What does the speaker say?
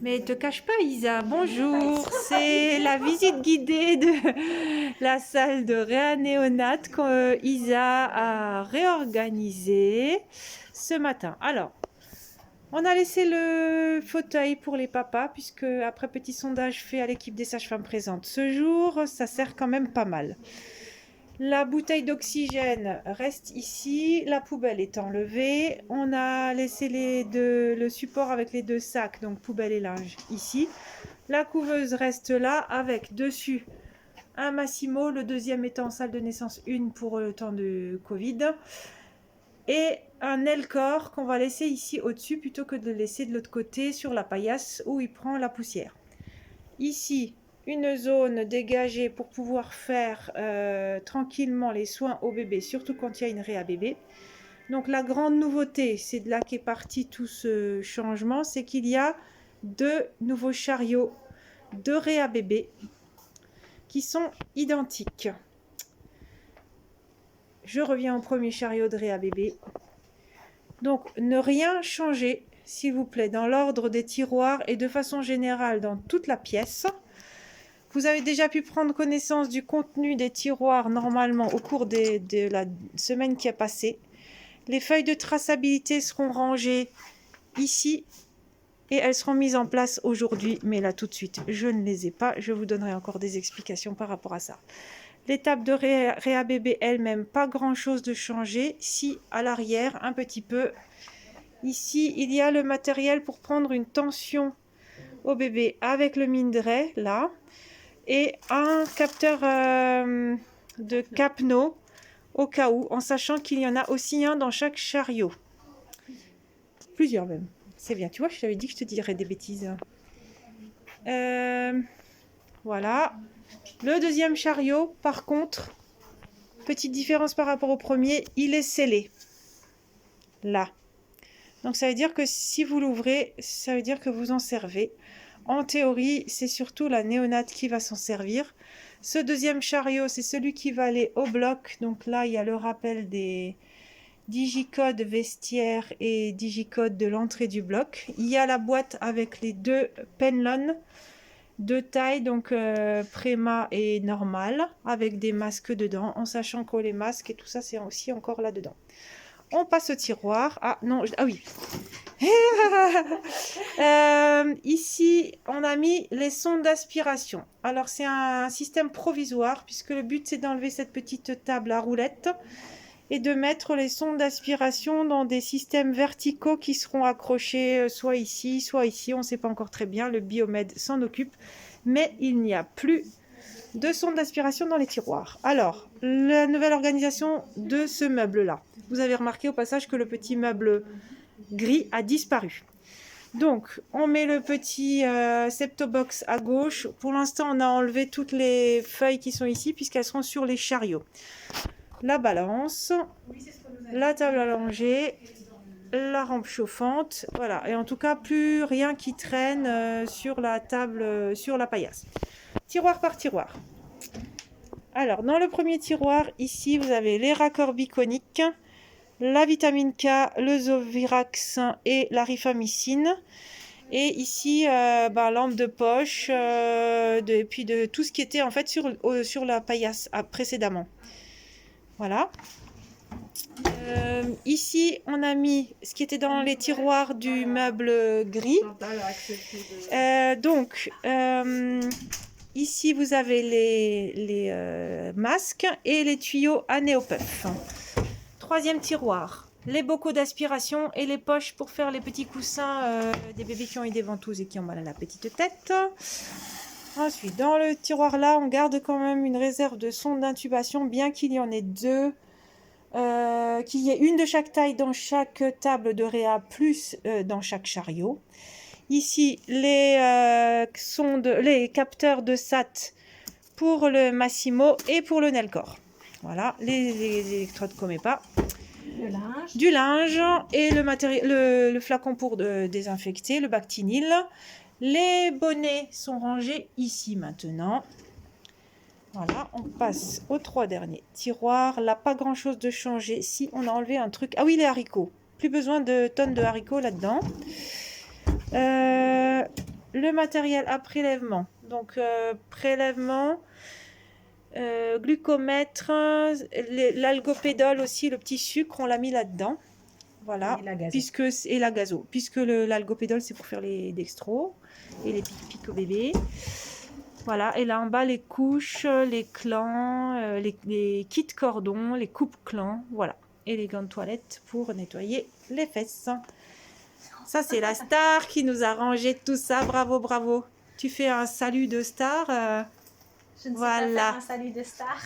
Mais te cache pas, Isa, bonjour. C'est la visite guidée de la salle de réa néonate que Isa a réorganisée ce matin. Alors, on a laissé le fauteuil pour les papas, puisque après petit sondage fait à l'équipe des sages-femmes présentes ce jour, ça sert quand même pas mal. La bouteille d'oxygène reste ici, la poubelle est enlevée. On a laissé le support avec les deux sacs, donc poubelle et linge, ici. La couveuse reste là, avec dessus un Massimo, le deuxième étant en salle de naissance 1 pour le temps de Covid. Et un Elcor qu'on va laisser ici au-dessus, plutôt que de le laisser de l'autre côté sur la paillasse où il prend la poussière. Ici, une zone dégagée pour pouvoir faire tranquillement les soins au bébé, surtout quand il y a une réa bébé. Donc la grande nouveauté, c'est de là qu'est parti tout ce changement, c'est qu'il y a 2 nouveaux chariots de réa bébé qui sont identiques. Je reviens au premier chariot de réa bébé. Donc ne rien changer, s'il vous plaît, dans l'ordre des tiroirs et de façon générale dans toute la pièce. Vous avez déjà pu prendre connaissance du contenu des tiroirs normalement au cours de la semaine qui a passé. Les feuilles de traçabilité seront rangées ici et elles seront mises en place aujourd'hui. Mais là tout de suite, je ne les ai pas. Je vous donnerai encore des explications par rapport à ça. L'étape de réa bébé elle-même, pas grand chose de changé. Si à l'arrière, un petit peu. Ici, il y a le matériel pour prendre une tension au bébé avec le Mindray, là. Et un capteur de capno au cas où, en sachant qu'il y en a aussi un dans chaque chariot. Plusieurs même. C'est bien, tu vois, je t'avais dit que je te dirais des bêtises. Voilà. Le deuxième chariot, par contre, petite différence par rapport au premier, il est scellé. Là. Donc ça veut dire que si vous l'ouvrez, ça veut dire que vous en servez. En théorie, c'est surtout la néonate qui va s'en servir. Ce deuxième chariot, c'est celui qui va aller au bloc. Donc là, il y a le rappel des digicodes vestiaire et digicodes de l'entrée du bloc. Il y a la boîte avec les 2 penlons de taille, donc Préma et normal, avec des masques dedans, en sachant que les masques et tout ça, c'est aussi encore là-dedans. On passe au tiroir. Ah non, ah oui. Ici, on a mis les sondes d'aspiration. Alors, c'est un système provisoire, puisque le but, c'est d'enlever cette petite table à roulettes et de mettre les sondes d'aspiration dans des systèmes verticaux qui seront accrochés soit ici, on ne sait pas encore très bien, le Biomède s'en occupe, mais il n'y a plus de sondes d'aspiration dans les tiroirs. Alors, la nouvelle organisation de ce meuble-là. Vous avez remarqué au passage que le petit meuble gris a disparu. Donc, on met le petit septobox à gauche. Pour l'instant, on a enlevé toutes les feuilles qui sont ici, puisqu'elles seront sur les chariots. La balance, la table allongée, la rampe chauffante, voilà. Et en tout cas, plus rien qui traîne sur la table, sur la paillasse. Tiroir par tiroir. Alors, dans le premier tiroir, ici, vous avez les raccords biconiques, la vitamine K, le Zovirax et la rifamycine. Et ici, lampe de poche, et puis de tout ce qui était en fait sur la paillasse précédemment. Voilà. Ici, on a mis ce qui était dans les tiroirs du meuble gris. Ici, vous avez les masques et les tuyaux à néopuff. Troisième tiroir, les bocaux d'aspiration et les poches pour faire les petits coussins des bébés qui ont eu des ventouses et qui ont mal à la petite tête. Ensuite, dans le tiroir là, on garde quand même une réserve de sondes d'intubation, bien qu'il y en ait 2. Qu'il y ait une de chaque taille dans chaque table de réa, plus dans chaque chariot. Ici, les capteurs de SAT pour le Massimo et pour le Nelcor. Voilà, les électrodes comme pas. Du linge et le flacon pour désinfecter, le Bactinil. Les bonnets sont rangés ici maintenant. Voilà, on passe aux 3 derniers tiroirs. Là, pas grand chose de changé. Si, on a enlevé un truc. Ah oui, les haricots. Plus besoin de tonnes de haricots là-dedans. le matériel à prélèvement. Donc, prélèvement, glucomètre, l'algopédole aussi, le petit sucre, on l'a mis là-dedans. Voilà, et la gazo, puisque l'algopédole c'est pour faire les dextros et les pic au bébé. Voilà, et là en bas les couches, les clans, les kits cordons, les coupes clans, voilà. Et les gants de toilette pour nettoyer les fesses. Ça c'est la star qui nous a rangé tout ça, bravo, bravo. Tu fais un salut de star. Je ne sais pas faire un salut de star.